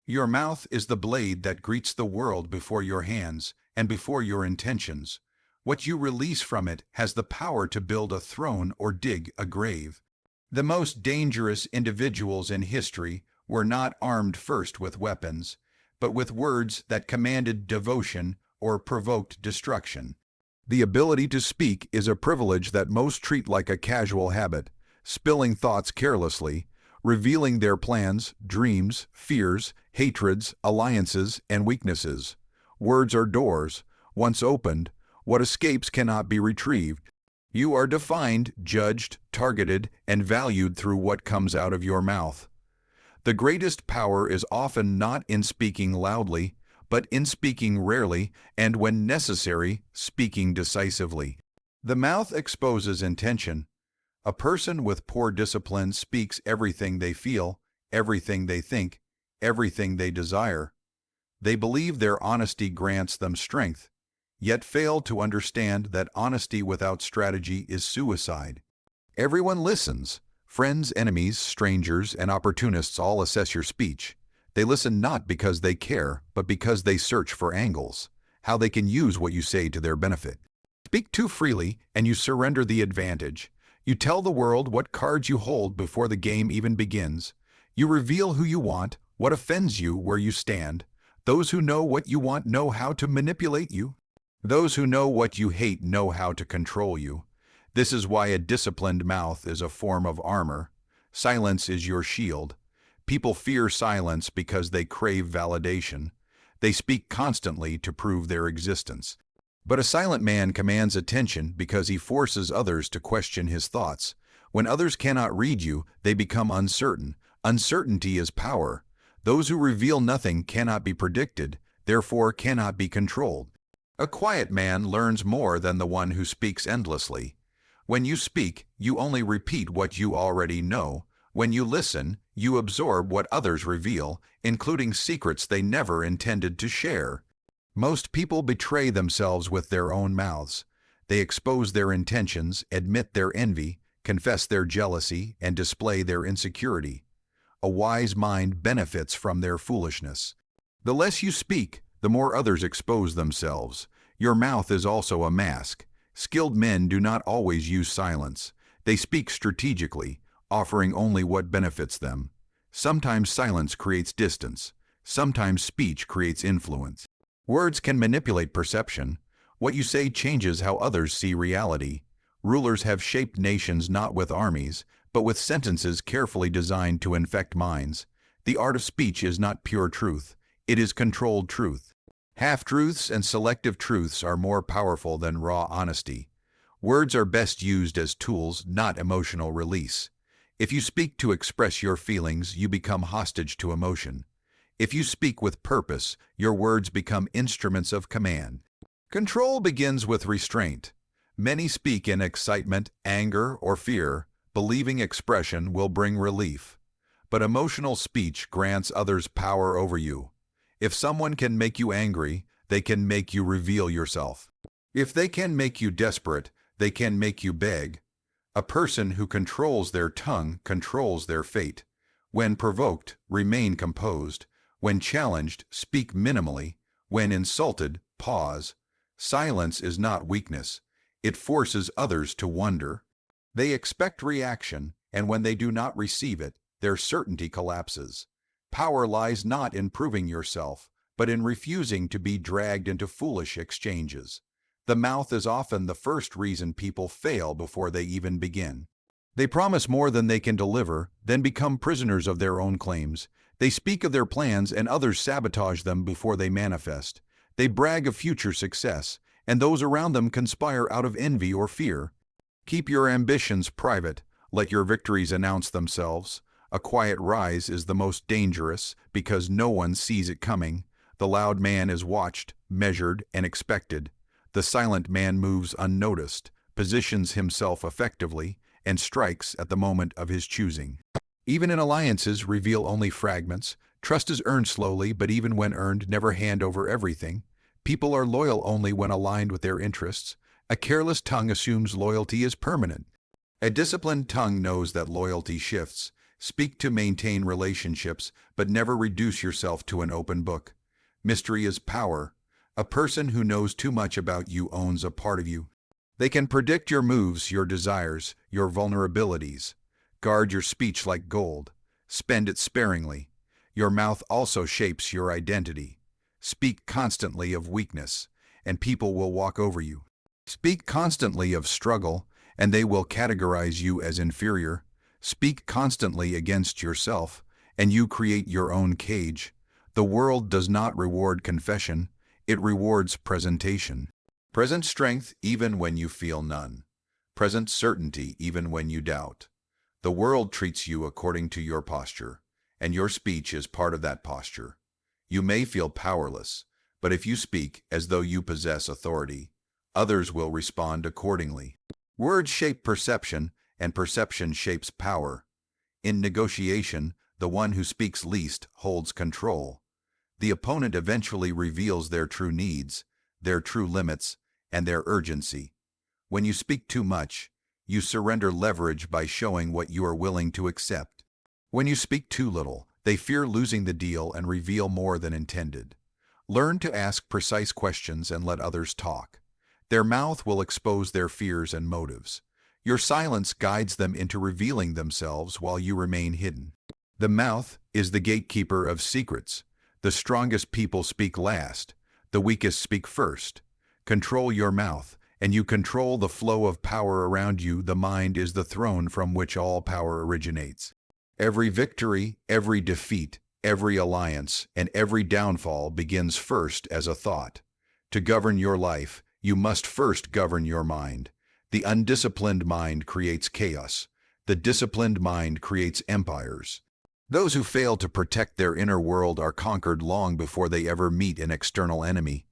Your mouth is the blade that greets the world before your hands and before your intentions. What you release from it has the power to build a throne or dig a grave. The most dangerous individuals in history were not armed first with weapons, but with words that commanded devotion or provoked destruction. The ability to speak is a privilege that most treat like a casual habit, spilling thoughts carelessly, revealing their plans, dreams, fears, hatreds, alliances, and weaknesses. Words are doors. Once opened, what escapes cannot be retrieved. You are defined, judged, targeted, and valued through what comes out of your mouth. The greatest power is often not in speaking loudly, but in speaking rarely, and when necessary, speaking decisively. The mouth exposes intention. A person with poor discipline speaks everything they feel, everything they think, everything they desire. They believe their honesty grants them strength, yet fail to understand that honesty without strategy is suicide. Everyone listens. Friends, enemies, strangers, and opportunists all assess your speech. They listen not because they care, but because they search for angles, how they can use what you say to their benefit. Speak too freely, and you surrender the advantage. You tell the world what cards you hold before the game even begins. You reveal who you want, what offends you, where you stand. Those who know what you want know how to manipulate you. Those who know what you hate know how to control you. This is why a disciplined mouth is a form of armor. Silence is your shield. People fear silence because they crave validation. They speak constantly to prove their existence. But a silent man commands attention because he forces others to question his thoughts. When others cannot read you, they become uncertain. Uncertainty is power. Those who reveal nothing cannot be predicted, therefore cannot be controlled. A quiet man learns more than the one who speaks endlessly. When you speak, you only repeat what you already know. When you listen, you absorb what others reveal, including secrets they never intended to share. Most people betray themselves with their own mouths. They expose their intentions, admit their envy, confess their jealousy, and display their insecurity. A wise mind benefits from their foolishness. The less you speak, the more others expose themselves. Your mouth is also a mask. Skilled men do not always use silence. They speak strategically, offering only what benefits them. Sometimes silence creates distance. Sometimes speech creates influence. Words can manipulate perception. What you say changes how others see reality. Rulers have shaped nations not with armies, but with sentences carefully designed to infect minds. The art of speech is not pure truth. It is controlled truth. Half-truths and selective truths are more powerful than raw honesty. Words are best used as tools, not emotional release. If you speak to express your feelings, you become hostage to emotion. If you speak with purpose, your words become instruments of command. Control begins with restraint. Many speak in excitement, anger, or fear, believing expression will bring relief. But emotional speech grants others power over you. If someone can make you angry, they can make you reveal yourself. If they can make you desperate, they can make you beg. A person who controls their tongue controls their fate. When provoked, remain composed. When challenged, speak minimally. When insulted, pause. Silence is not weakness. It forces others to wonder. They expect reaction, and when they do not receive it, their certainty collapses. Power lies not in proving yourself, but in refusing to be dragged into foolish exchanges. The mouth is often the first reason people fail before they even begin. They promise more than they can deliver, then become prisoners of their own claims. They speak of their plans and others sabotage them before they manifest. They brag of future success, and those around them conspire out of envy or fear. Keep your ambitions private. Let your victories announce themselves. A quiet rise is the most dangerous because no one sees it coming. The loud man is watched, measured, and expected. The silent man moves unnoticed, positions himself effectively, and strikes at the moment of his choosing. Even in alliances, reveal only fragments. Trust is earned slowly, but even when earned, never hand over everything. People are loyal only when aligned with their interests. A careless tongue assumes loyalty is permanent. A disciplined tongue knows that loyalty shifts. Speak to maintain relationships, but never reduce yourself to an open book. Mystery is power. A person who knows too much about you owns a part of you. They can predict your moves, your desires, your vulnerabilities. Guard your speech like gold. Spend it sparingly. Your mouth also shapes your identity. Speak constantly of weakness, and people will walk over you. Speak constantly of struggle, and they will categorize you as inferior. Speak constantly against yourself, and you create your own cage. The world does not reward confession, it rewards presentation. Present strength even when you feel none. Present certainty even when you doubt. The world treats you according to your posture, and your speech is part of that posture. You may feel powerless, but if you speak as though you possess authority, others will respond accordingly. Words shape perception, and perception shapes power. In negotiation, the one who speaks least holds control. The opponent eventually reveals their true needs, their true limits, and their urgency. When you speak too much, you surrender leverage by showing what you are willing to accept. When you speak too little, they fear losing the deal and reveal more than intended. Learn to ask precise questions and let others talk. Their mouth will expose their fears and motives. Your silence guides them into revealing themselves while you remain hidden. The mouth is the gatekeeper of secrets. The strongest people speak last. The weakest speak first. Control your mouth, and you control the flow of power around you. The mind is the throne from which all power originates. Every victory, every defeat, every alliance, and every downfall begins first as a thought. To govern your life, you must first govern your mind. The undisciplined mind creates chaos. The disciplined mind creates empires. Those who fail to protect their inner world are conquered long before they ever meet an external enemy.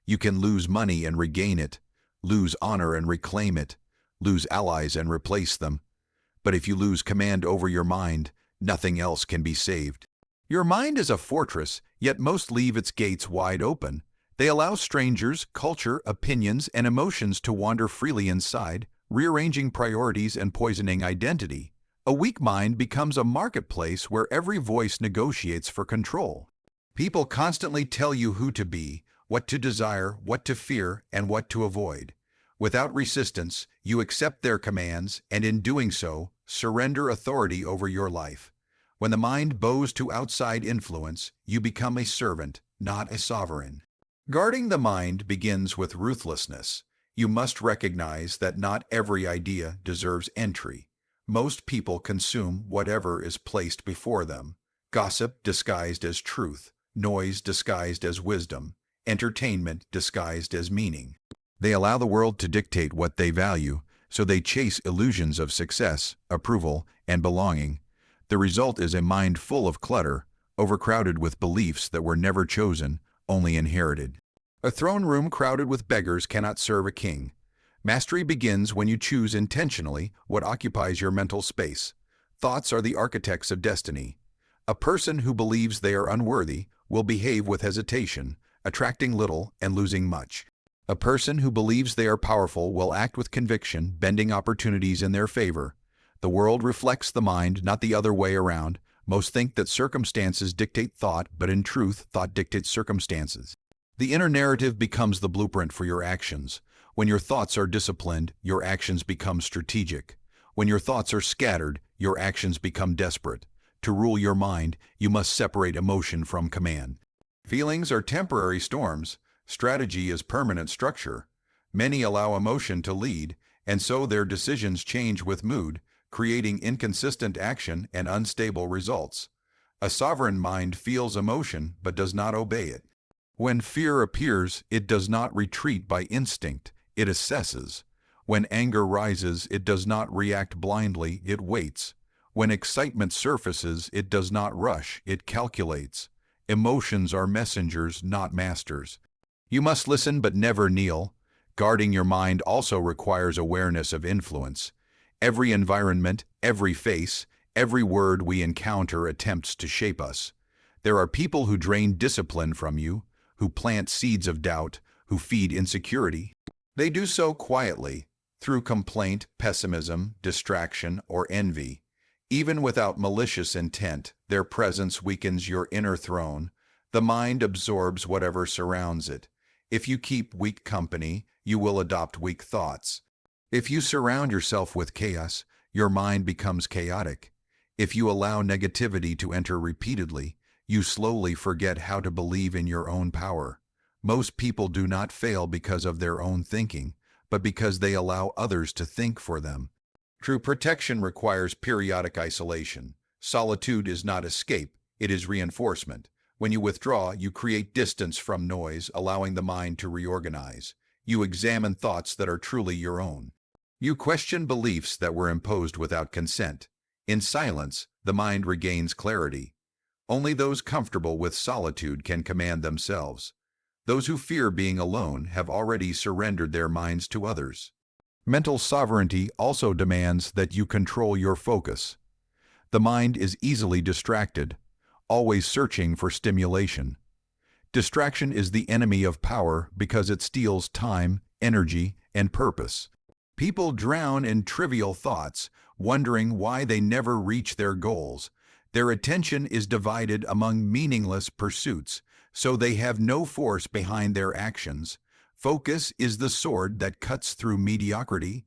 You can lose money and regain it, lose honor and reclaim it, lose allies and replace them. But if you lose command over your mind, nothing else can be saved. Your mind is a fortress, yet most leave its gates wide open. They allow strangers, culture, opinions, and emotions to wander freely inside, rearranging priorities and poisoning identity. A weak mind becomes a marketplace where every voice negotiates for control. People constantly tell you who to be, what to desire, what to fear, and what to avoid. Without resistance, you accept their commands, and in doing so, surrender authority over your life. When the mind bows to outside influence, you become a servant, not a sovereign. Guarding the mind begins with ruthlessness. You must recognize that not every idea deserves entry. Most people consume whatever is placed before them. Gossip disguised as truth, noise disguised as wisdom, entertainment disguised as meaning. They allow the world to dictate what they value, so they chase illusions of success, approval, and belonging. The result is a mind full of clutter, overcrowded with beliefs that were never chosen, only inherited. A throne room crowded with beggars cannot serve a king. Mastery begins when you choose intentionally what occupies your mental space. Thoughts are the architects of destiny. A person who believes they are unworthy will behave with hesitation, attracting little and losing much. A person who believes they are powerful will act with conviction, bending opportunities in their favor. The world reflects the mind, not the other way around. Most think that circumstances dictate thought, but in truth, thought dictates circumstances. The inner narrative becomes the blueprint for your actions. When your thoughts are disciplined, your actions become strategic. When your thoughts are scattered, your actions become desperate. To rule your mind, you must separate emotion from command. Feelings are temporary storms. Strategy is permanent structure. Many allow emotion to lead, and so their decisions change with mood, creating inconsistent action and unstable results. A sovereign mind feels emotion but does not obey it. When fear appears, it does not retreat by instinct, it assesses. When anger rises, it does not react blindly, it waits. When excitement surfaces, it does not rush, it calculates. Emotions are messengers, not masters. You must listen but never kneel. Guarding your mind also requires awareness of influence. Every environment, every face, every word we encounter attempts to shape us. There are people who drain discipline from you, who plant seeds of doubt, who feed insecurity. They do so quietly, through complaint, pessimism, distraction, or envy. Even without malicious intent, their presence weakens your inner throne. The mind absorbs whatever surrounds it. If you keep weak company, you will adopt weak thoughts. If you surround yourself with chaos, your mind becomes chaotic. If you allow negativity to enter repeatedly, you slowly forget how to believe in your own power. Most people do not fail because of their own thinking, but because they allow others to think for them. True protection requires periodic isolation. Solitude is not escape, it is reinforcement. When you withdraw, you create distance from noise, allowing the mind to reorganize. You examine thoughts that are truly your own. You question beliefs that were imposed without consent. In silence, the mind regains clarity. Only those comfortable with solitude can command themselves. Those who fear being alone have already surrendered their minds to others. Mental sovereignty also demands that you control your focus. The mind is easily distracted, always searching for stimulation. Distraction is the enemy of power because it steals time, energy, and purpose. People drown in trivial thoughts, wondering why they never reach their goals. Their attention is divided among meaningless pursuits, so they have no force behind their actions. Focus is the sword that cuts through mediocrity.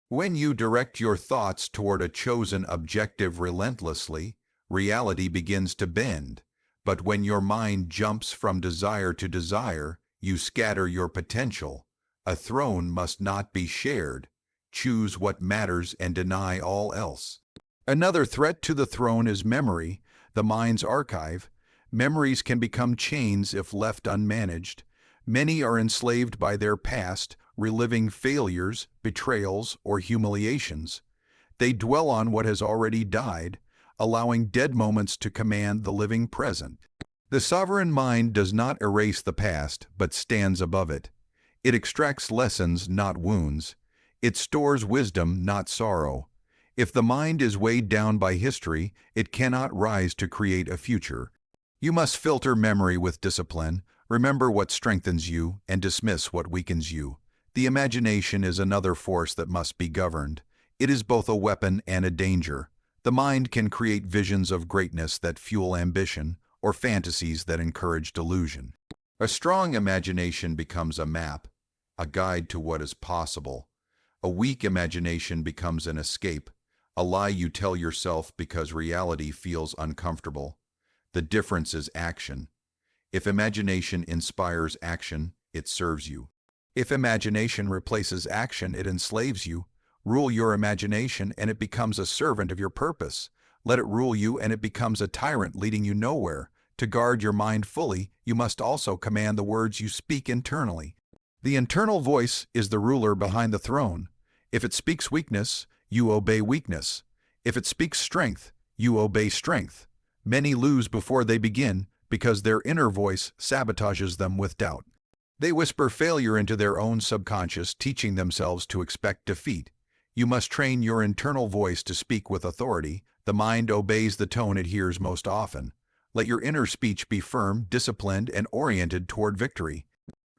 When you direct your thoughts toward a chosen objective relentlessly, reality begins to bend. But when your mind jumps from desire to desire, you scatter your potential. A throne must not be shared. Choose what matters and deny all else. Another threat to the throne is memory, the mind's archive. Memories can become chains if left unmanaged. Many are enslaved by their past, reliving failures, betrayals, or humiliations. They dwell on what has already died, allowing dead moments to command the living present. The sovereign mind does not erase the past, but stands above it. It extracts lessons, not wounds. It stores wisdom, not sorrow. If the mind is weighed down by history, it cannot rise to create a future. You must filter memory with discipline, remember what strengthens you, and dismiss what weakens you. The imagination is another force that must be governed. It is both a weapon and a danger. The mind can create visions of greatness that fuel ambition, or fantasies that encourage delusion. A strong imagination becomes a map, a guide to what is possible. A weak imagination becomes an escape, a lie you tell yourself because reality feels uncomfortable. The difference is action. If imagination inspires action, it serves you. If imagination replaces action, it enslaves you. Rule your imagination and it becomes a servant of your purpose. Let it rule you and it becomes a tyrant leading you nowhere. To guard your mind fully, you must also command the words you speak internally. The internal voice is the ruler behind the throne. If it speaks weakness, you obey weakness. If it speaks strength, you obey strength. Many lose before they begin because their inner voice sabotages them with doubt. They whisper failure into their own subconscious, teaching themselves to expect defeat. You must train your internal voice to speak with authority. The mind obeys the tone it hears most often. Let your inner speech be firm, disciplined, and oriented toward victory.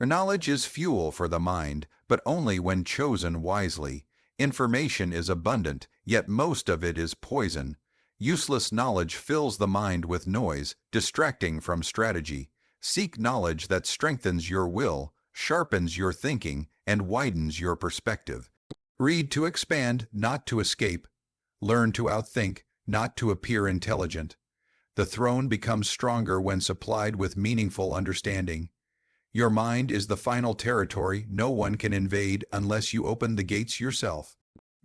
Knowledge is fuel for the mind, but only when chosen wisely. Information is abundant, yet most of it is poison. Useless knowledge fills the mind with noise, distracting from strategy. Seek knowledge that strengthens your will, sharpens your thinking, and widens your perspective. Read to expand, not to escape. Learn to outthink, not to appear intelligent. The throne becomes stronger when supplied with meaningful understanding. Your mind is the final territory no one can invade unless you open the gates yourself.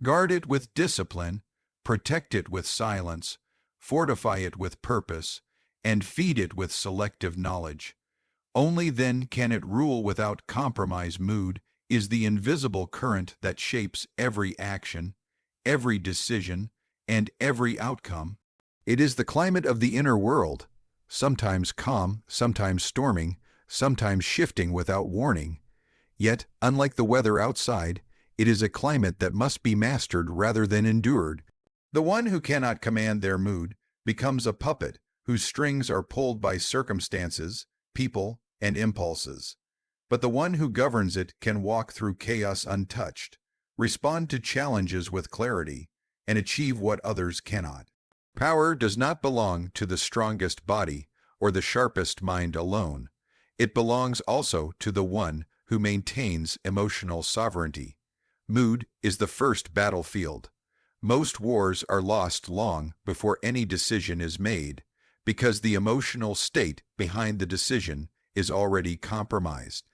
Guard it with discipline, protect it with silence, fortify it with purpose, and feed it with selective knowledge. Only then can it rule without compromise. Mood is the invisible current that shapes every action, every decision, and every outcome. It is the climate of the inner world, sometimes calm, sometimes storming, sometimes shifting without warning. Yet, unlike the weather outside, it is a climate that must be mastered rather than endured. The one who cannot command their mood becomes a puppet whose strings are pulled by circumstances, people, and impulses. But the one who governs it can walk through chaos untouched, respond to challenges with clarity, and achieve what others cannot. Power does not belong to the strongest body or the sharpest mind alone. It belongs also to the one who maintains emotional sovereignty. Mood is the first battlefield. Most wars are lost long before any decision is made, because the emotional state behind the decision is already compromised.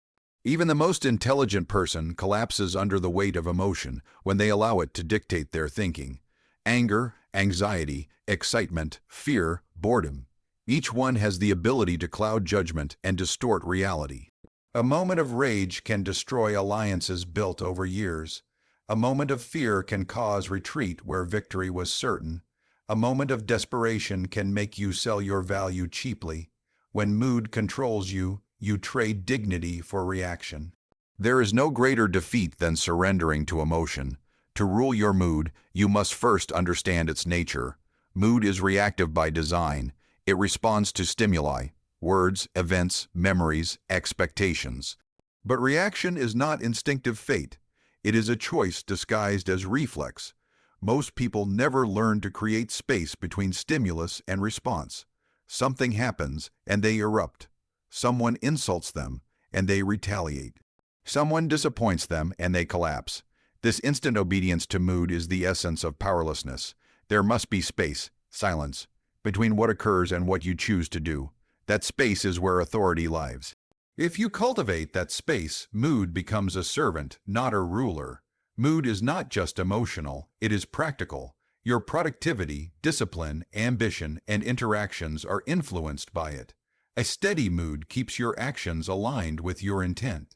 Even the most intelligent person collapses under the weight of emotion when they allow it to dictate their thinking. Anger, anxiety, excitement, fear, boredom. Each one has the ability to cloud judgment and distort reality. A moment of rage can destroy alliances built over years. A moment of fear can cause retreat where victory was certain. A moment of desperation can make you sell your value cheaply. When mood controls you, you trade dignity for reaction. There is no greater defeat than surrendering to emotion. To rule your mood, you must first understand its nature. Mood is reactive by design. It responds to stimuli, words, events, memories, expectations. But reaction is not instinctive fate. It is a choice disguised as reflex. Most people never learn to create space between stimulus and response. Something happens, and they erupt. Someone insults them, and they retaliate. Someone disappoints them, and they collapse. This instant obedience to mood is the essence of powerlessness. There must be space, silence, between what occurs and what you choose to do. That space is where authority lies. If you cultivate that space, mood becomes a servant, not a ruler. Mood is not just emotional, it is practical. Your productivity, discipline, ambition, and interactions are influenced by it. A steady mood keeps your actions aligned with your intent.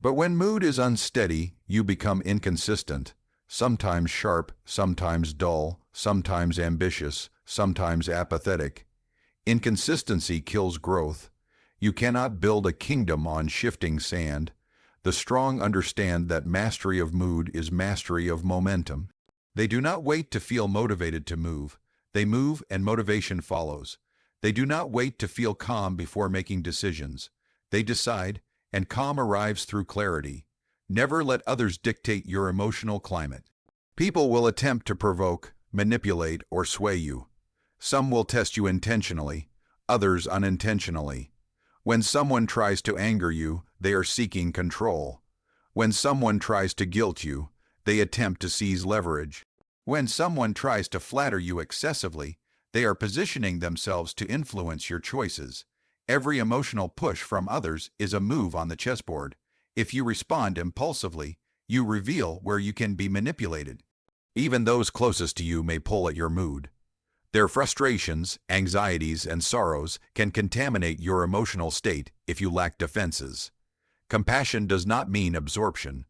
But when mood is unsteady, you become inconsistent, sometimes sharp, sometimes dull, sometimes ambitious, sometimes apathetic. Inconsistency kills growth. You cannot build a kingdom on shifting sand. The strong understand that mastery of mood is mastery of momentum. They do not wait to feel motivated to move. They move and motivation follows. They do not wait to feel calm before making decisions. They decide, and calm arrives through clarity. Never let others dictate your emotional climate. People will attempt to provoke, manipulate, or sway you. Some will test you intentionally, others unintentionally. When someone tries to anger you, they are seeking control. When someone tries to guilt you, they attempt to seize leverage. When someone tries to flatter you excessively, they are positioning themselves to influence your choices. Every emotional push from others is a move on the chessboard. If you respond impulsively, you reveal where you can be manipulated. Even those closest to you may pull at your mood. Their frustrations, anxieties, and sorrows can contaminate your emotional state if you lack defenses. Compassion does not mean absorption.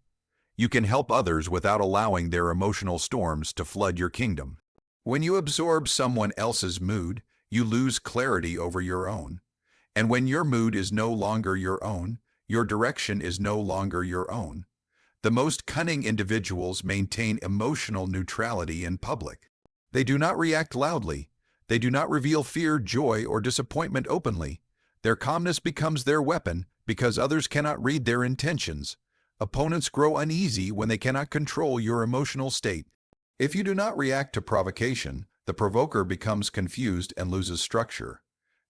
You can help others without allowing their emotional storms to flood your kingdom. When you absorb someone else's mood, you lose clarity over your own. And when your mood is no longer your own, your direction is no longer your own. The most cunning individuals maintain emotional neutrality in public. They do not react loudly. They do not reveal fear, joy, or disappointment openly. Their calmness becomes their weapon because others cannot read their intentions. Opponents grow uneasy when they cannot control your emotional state. If you do not react to provocation, the provoker becomes confused and loses structure.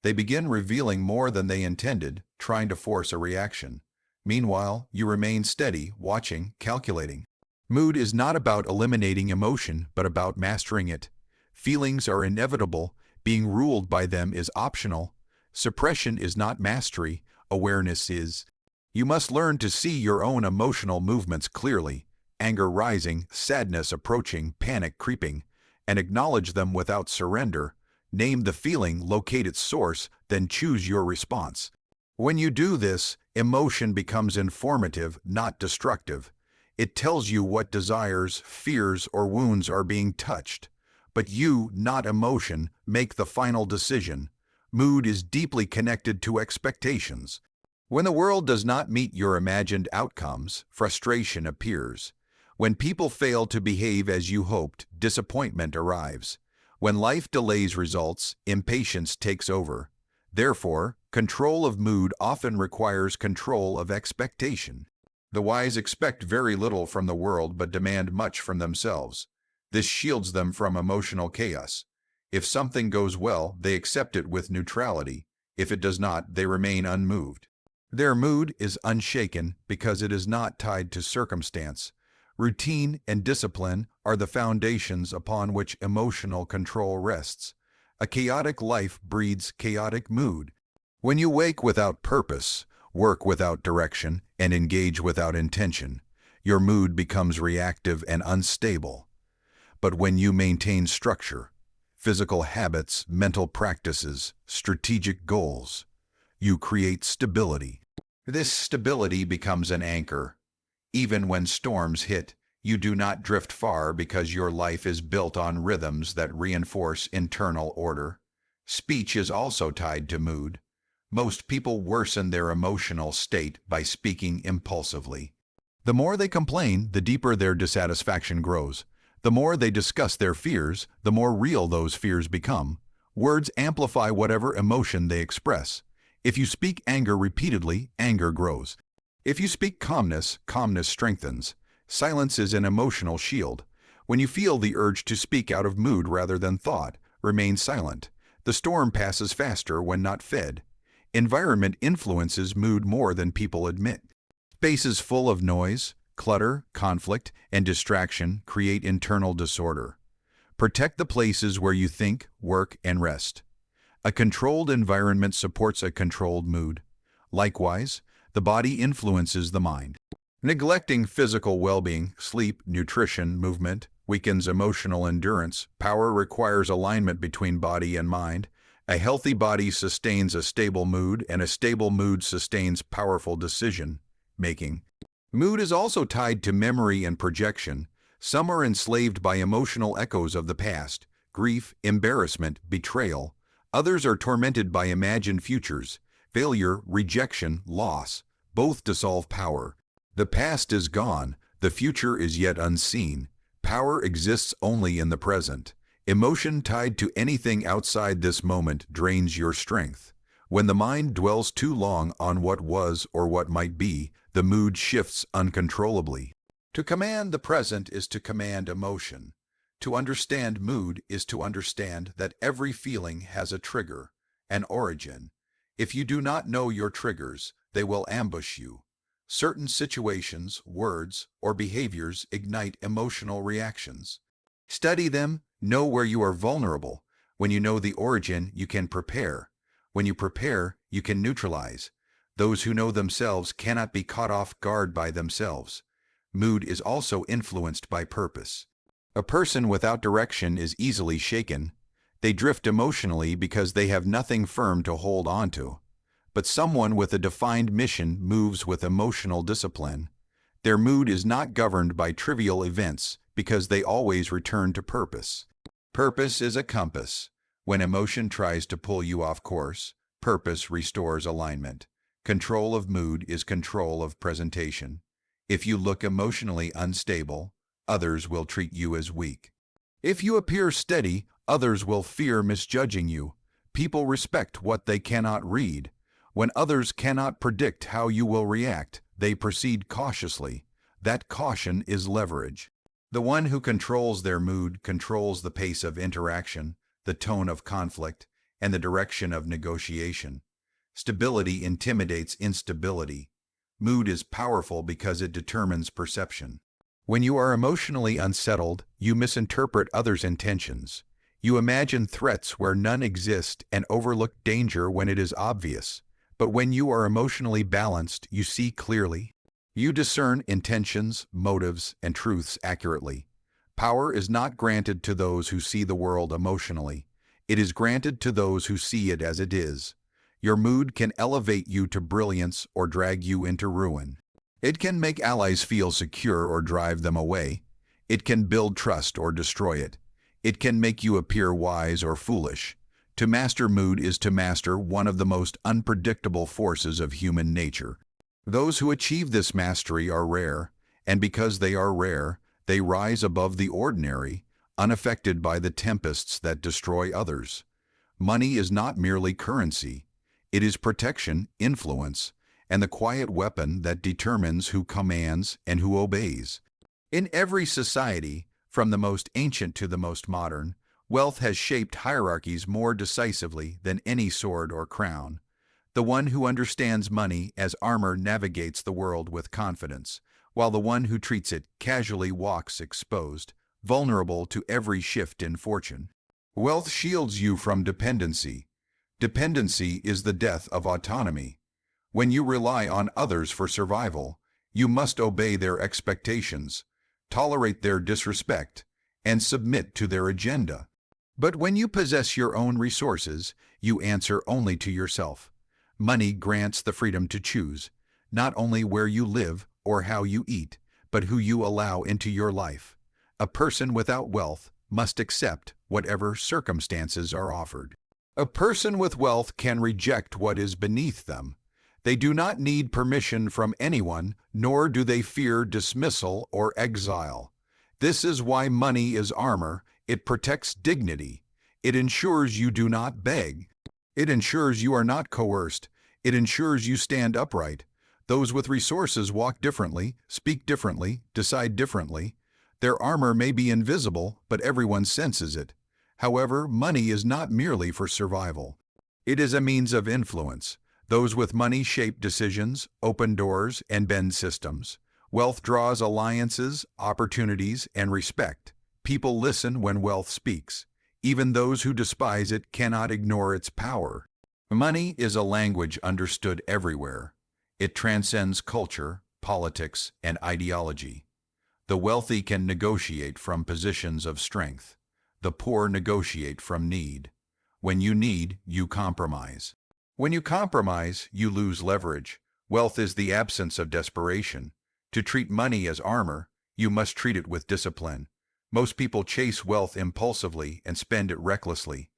They begin revealing more than they intended, trying to force a reaction. Meanwhile, you remain steady, watching, calculating. Mood is not about eliminating emotion, but about mastering it. Feelings are inevitable. Being ruled by them is optional. Suppression is not mastery. Awareness is. You must learn to see your own emotional movements clearly. Anger rising, sadness approaching, panic creeping, and acknowledge them without surrender. Name the feeling, locate its source, then choose your response. When you do this, emotion becomes informative, not destructive. It tells you what desires, fears, or wounds are being touched. But you, not emotion, make the final decision. Mood is deeply connected to expectations. When the world does not meet your imagined outcomes, frustration appears. When people fail to behave as you hoped, disappointment arrives. When life delays results, impatience takes over. Therefore, control of mood often requires control of expectation. The wise expect very little from the world but demand much from themselves. This shields them from emotional chaos. If something goes well, they accept it with neutrality. If it does not, they remain unmoved. Their mood is unshaken because it is not tied to circumstance. Routine and discipline are the foundations upon which emotional control rests. A chaotic life breeds chaotic mood. When you wake without purpose, work without direction, and engage without intention, your mood becomes reactive and unstable. But when you maintain structure, physical habits, mental practices, strategic goals, you create stability. This stability becomes an anchor. Even when storms hit, you do not drift far because your life is built on rhythms that reinforce internal order. Speech is also tied to mood. Most people worsen their emotional state by speaking impulsively. The more they complain, the deeper their dissatisfaction grows. The more they discuss their fears, the more real those fears become. Words amplify whatever emotion they express. If you speak anger repeatedly, anger grows. If you speak calmness, calmness strengthens. Silence is an emotional shield. When you feel the urge to speak out of mood rather than thought, remain silent. The storm passes faster when not fed. Environment influences mood more than people admit. Spaces full of noise, clutter, conflict, and distraction create internal disorder. Protect the places where you think, work, and rest. A controlled environment supports a controlled mood. Likewise, the body influences the mind. Neglecting physical well-being, sleep, nutrition, movement, weakens emotional endurance. Power requires alignment between body and mind. A healthy body sustains a stable mood, and a stable mood sustains powerful decision-making. Mood is also tied to memory and projection. Some are enslaved by emotional echoes of the past, grief, embarrassment, betrayal. Others are tormented by imagined futures, failure, rejection, loss. Both dissolve power. The past is gone, the future is yet unseen. Power exists only in the present. Emotion tied to anything outside this moment drains your strength. When the mind dwells too long on what was or what might be, the mood shifts uncontrollably. To command the present is to command emotion. To understand mood is to understand that every feeling has a trigger, an origin. If you do not know your triggers, they will ambush you. Certain situations, words, or behaviors ignite emotional reactions. Study them, know where you are vulnerable. When you know the origin, you can prepare. When you prepare, you can neutralize. Those who know themselves cannot be caught off guard by themselves. Mood is also influenced by purpose. A person without direction is easily shaken. They drift emotionally because they have nothing firm to hold on to. But someone with a defined mission moves with emotional discipline. Their mood is not governed by trivial events because they always return to purpose. Purpose is a compass. When emotion tries to pull you off course, purpose restores alignment. Control of mood is control of presentation. If you look emotionally unstable, others will treat you as weak. If you appear steady, others will fear misjudging you. People respect what they cannot read. When others cannot predict how you will react, they proceed cautiously. That caution is leverage. The one who controls their mood controls the pace of interaction, the tone of conflict, and the direction of negotiation. Stability intimidates instability. Mood is powerful because it determines perception. When you are emotionally unsettled, you misinterpret others' intentions. You imagine threats where none exist and overlook danger when it is obvious. But when you are emotionally balanced, you see clearly. You discern intentions, motives, and truths accurately. Power is not granted to those who see the world emotionally. It is granted to those who see it as it is. Your mood can elevate you to brilliance or drag you into ruin. It can make allies feel secure or drive them away. It can build trust or destroy it. It can make you appear wise or foolish. To master mood is to master one of the most unpredictable forces of human nature. Those who achieve this mastery are rare, and because they are rare, they rise above the ordinary, unaffected by the tempests that destroy others. Money is not merely currency. It is protection, influence, and the quiet weapon that determines who commands and who obeys. In every society, from the most ancient to the most modern, Wealth has shaped hierarchies more decisively than any sword or crown. The one who understands money as armor navigates the world with confidence, while the one who treats it casually walks exposed, vulnerable to every shift in fortune. Wealth shields you from dependency. Dependency is the death of autonomy. When you rely on others for survival, you must obey their expectations, tolerate their disrespect, and submit to their agenda. But when you possess your own resources, you answer only to yourself. Money grants the freedom to choose, not only where you live or how you eat, but who you allow into your life. A person without wealth must accept whatever circumstances are offered. A person with wealth can reject what is beneath them. They do not need permission from anyone, nor do they fear dismissal or exile. This is why money is armor. It protects dignity. It ensures you do not beg. It ensures you are not coerced. It ensures you stand upright. Those with resources walk differently, speak differently, decide differently. Their armor may be invisible, but everyone senses it. However, money is not merely for survival. It is a means of influence. Those with money shape decisions, open doors, and bend systems. Wealth draws alliances, opportunities, and respect. People listen when wealth speaks. Even those who despise it cannot ignore its power. Money is a language understood everywhere. It transcends culture, politics, and ideology. The wealthy can negotiate from positions of strength. The poor negotiate from need. When you need, you compromise. When you compromise, you lose leverage. Wealth is the absence of desperation. To treat money as armor, you must treat it with discipline. Most people chase wealth impulsively and spend it recklessly.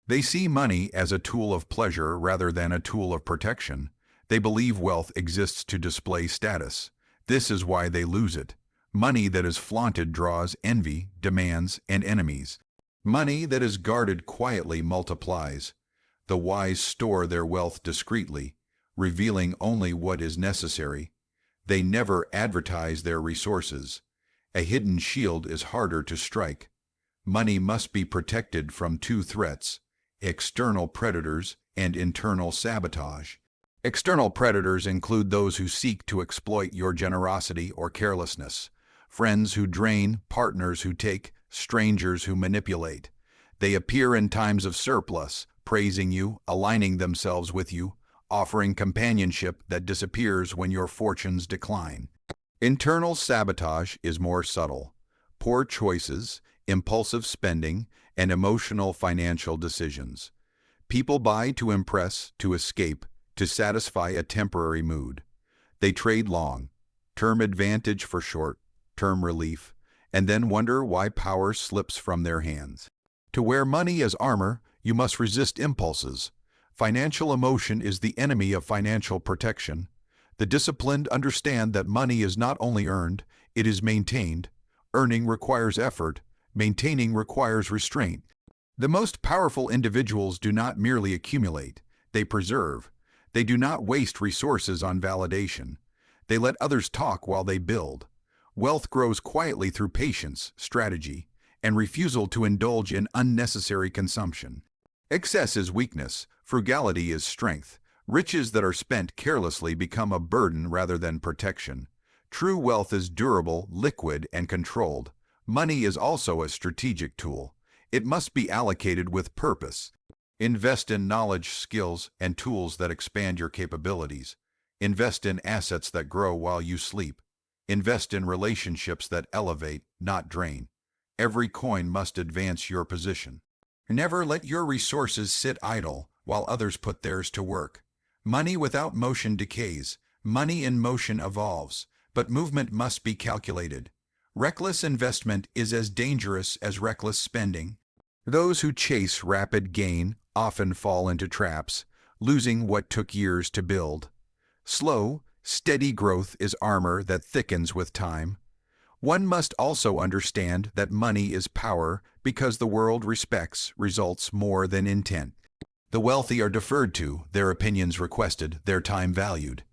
They see money as a tool of pleasure rather than a tool of protection. They believe wealth exists to display status. This is why they lose it. Money that is flaunted draws envy, demands, and enemies. Money that is guarded quietly multiplies. The wise store their wealth discreetly, revealing only what is necessary. They never advertise their resources. A hidden shield is harder to strike. Money must be protected from two threats: external predators and internal sabotage. External predators include those who seek to exploit your generosity or carelessness, friends who drain, partners who take, strangers who manipulate. They appear in times of surplus, praising you, aligning themselves with you, offering companionship that disappears when your fortunes decline. Internal sabotage is more subtle. Poor choices, impulsive spending, and emotional financial decisions. People buy to impress, to escape, to satisfy a temporary mood. They trade long-term advantage for short-term relief, and then wonder why power slips from their hands. To wear money as armor, you must resist impulses. Financial emotion is the enemy of financial protection. The disciplined understand that money is not only earned, it is maintained. Earning requires effort, maintaining requires restraint. The most powerful individuals do not merely accumulate, they preserve. They do not waste resources on validation. They let others talk while they build. Wealth grows quietly through patience, strategy, and refusal to indulge in unnecessary consumption. Excess is weakness, frugality is strength. Riches that are spent carelessly become a burden rather than protection. True wealth is durable, liquid, and controlled. Money is also a strategic tool. It must be allocated with purpose. Invest in knowledge, skills, and tools that expand your capabilities. Invest in assets that grow while you sleep. Invest in relationships that elevate, not drain. Every coin must advance your position. Never let your resources sit idle while others put theirs to work. Money without motion decays. Money in motion evolves, but movement must be calculated. Reckless investment is as dangerous as reckless spending. Those who chase rapid gain often fall into traps, losing what took years to build. Slow, steady growth is armor that thickens with time. One must also understand that money is power because the world respects results more than intent. The wealthy are deferred to, their opinions requested, their time valued.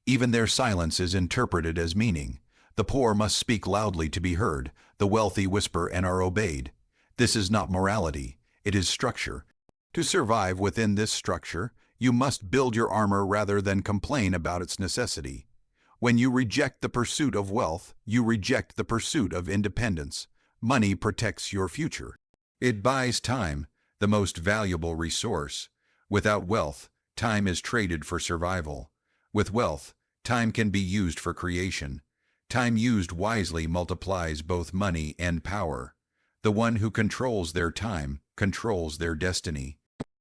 Even their silence is interpreted as meaning. The poor must speak loudly to be heard, the wealthy whisper and are obeyed. This is not morality, It is structure. To survive within this structure, you must build your armor rather than complain about its necessity. When you reject the pursuit of wealth, you reject the pursuit of independence. Money protects your future. It buys time, the most valuable resource. Without wealth, time is traded for survival. With wealth, time can be used for creation. Time used wisely multiplies both money and power. The one who controls their time controls their destiny.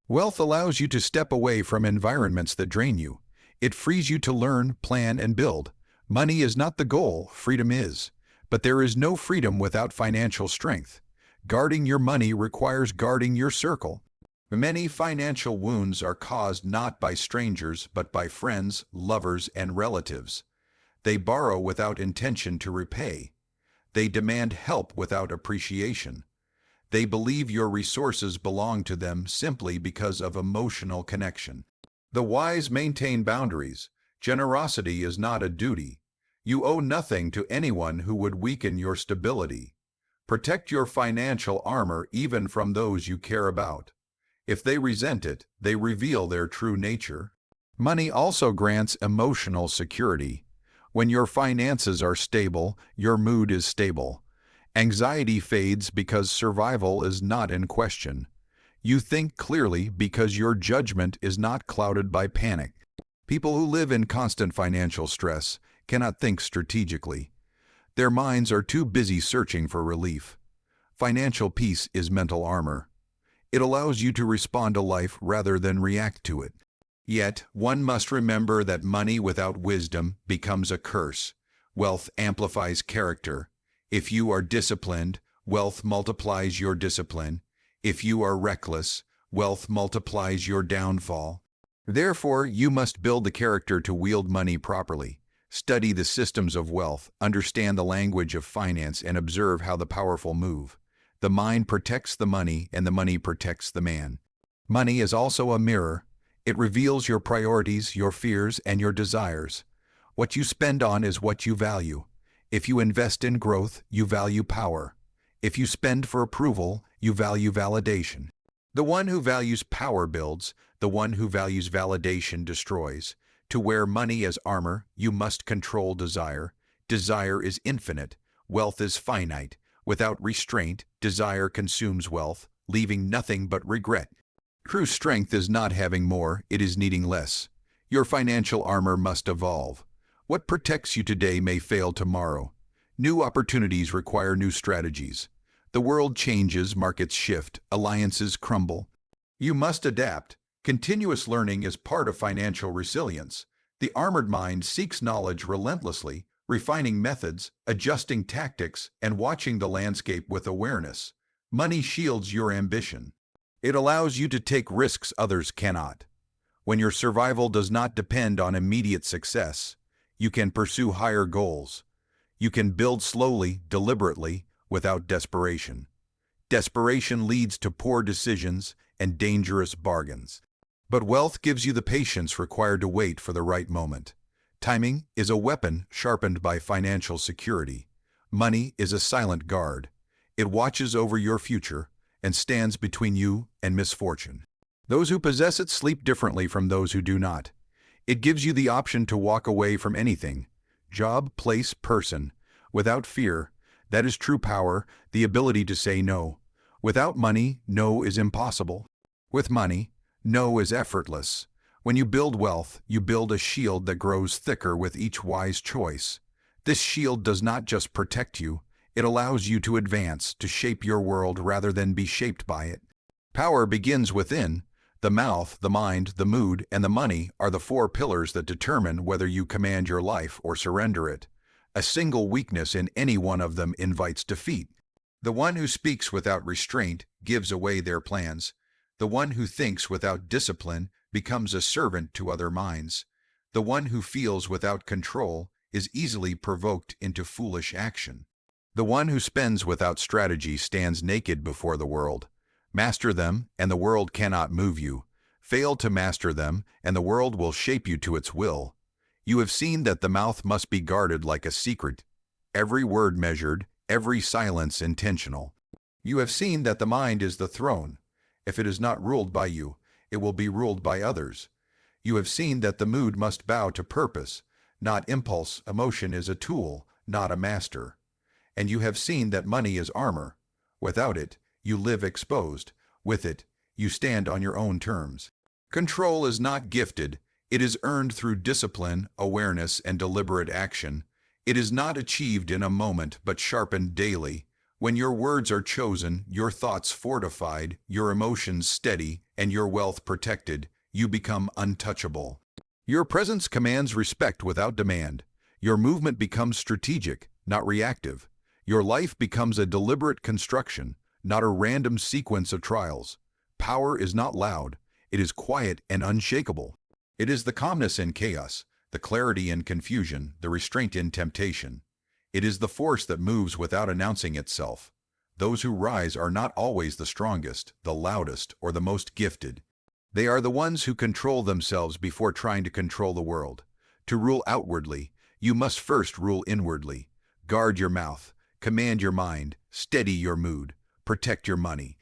Wealth allows you to step away from environments that drain you. It frees you to learn, plan, and build. Money is not the goal, freedom is. But there is no freedom without financial strength. Guarding your money requires guarding your circle. Many financial wounds are caused not by strangers, but by friends, lovers, and relatives. They borrow without intention to repay. They demand help without appreciation. They believe your resources belong to them simply because of emotional connection. The wise maintain boundaries. Generosity is not a duty. You owe nothing to anyone who would weaken your stability. Protect your financial armor even from those you care about. If they resent it, they reveal their true nature. Money also grants emotional security. When your finances are stable, your mood is stable. Anxiety fades because survival is not in question. You think clearly because your judgment is not clouded by panic. People who live in constant financial stress cannot think strategically. Their minds are too busy searching for relief. Financial peace is mental armor. It allows you to respond to life rather than react to it. Yet, one must remember that money without wisdom becomes a curse. Wealth amplifies character. If you are disciplined, wealth multiplies your discipline. If you are reckless, wealth multiplies your downfall. Therefore, you must build the character to wield money properly. Study the systems of wealth, understand the language of finance, and observe how the powerful move. The mind protects the money, and the money protects the man. Money is also a mirror. It reveals your priorities, your fears, and your desires. What you spend on is what you value. If you invest in growth, you value power. If you spend for approval, you value validation. The one who values power builds, the one who values validation destroys. To wear money as armor, you must control desire. Desire is infinite. Wealth is finite. Without restraint, desire consumes wealth, leaving nothing but regret. True strength is not having more, it is needing less. Your financial armor must evolve. What protects you today may fail tomorrow. New opportunities require new strategies. The world changes, markets shift, alliances crumble. You must adapt. Continuous learning is part of financial resilience. The armored mind seeks knowledge relentlessly, refining methods, adjusting tactics, and watching the landscape with awareness. Money shields your ambition. It allows you to take risks others cannot. When your survival does not depend on immediate success, you can pursue higher goals. You can build slowly, deliberately, without desperation. Desperation leads to poor decisions and dangerous bargains. But wealth gives you the patience required to wait for the right moment. Timing is a weapon sharpened by financial security. Money is a silent guard. It watches over your future and stands between you and misfortune. Those who possess it sleep differently from those who do not. It gives you the option to walk away from anything, job, place, person, without fear. That is true power, the ability to say no. Without money, no is impossible. With money, no is effortless. When you build wealth, you build a shield that grows thicker with each wise choice. This shield does not just protect you, it allows you to advance, to shape your world rather than be shaped by it. Power begins within. The mouth, the mind, the mood, and the money are the four pillars that determine whether you command your life or surrender it. A single weakness in any one of them invites defeat. The one who speaks without restraint gives away their plans. The one who thinks without discipline becomes a servant to other minds. The one who feels without control is easily provoked into foolish action. The one who spends without strategy stands naked before the world. Master them, and the world cannot move you. Fail to master them, and the world will shape you to its will. You have seen that the mouth must be guarded like a secret, every word measured, every silence intentional. You have seen that the mind is the throne, If it is not ruled by you, it will be ruled by others. You have seen that the mood must bow to purpose, not impulse. Emotion is a tool, not a master. And you have seen that money is armor. Without it, you live exposed. With it, you stand on your own terms. Control is not gifted. It is earned through discipline, awareness, and deliberate action. It is not achieved in a moment, but sharpened daily. When your words are chosen, your thoughts fortified, your emotions steady, and your wealth protected, you become untouchable. Your presence commands respect without demand. Your movement becomes strategic, not reactive. Your life becomes a deliberate construction, not a random sequence of trials. Power is not loud. It is quiet and unshakable. It is the calmness in chaos, the clarity in confusion, the restraint in temptation. It is the force that moves without announcing itself. Those who rise are not always the strongest, the loudest, or the most gifted. They are the ones who control themselves before trying to control the world. To rule outwardly, you must first rule inwardly. Guard your mouth, command your mind, steady your mood, protect your money,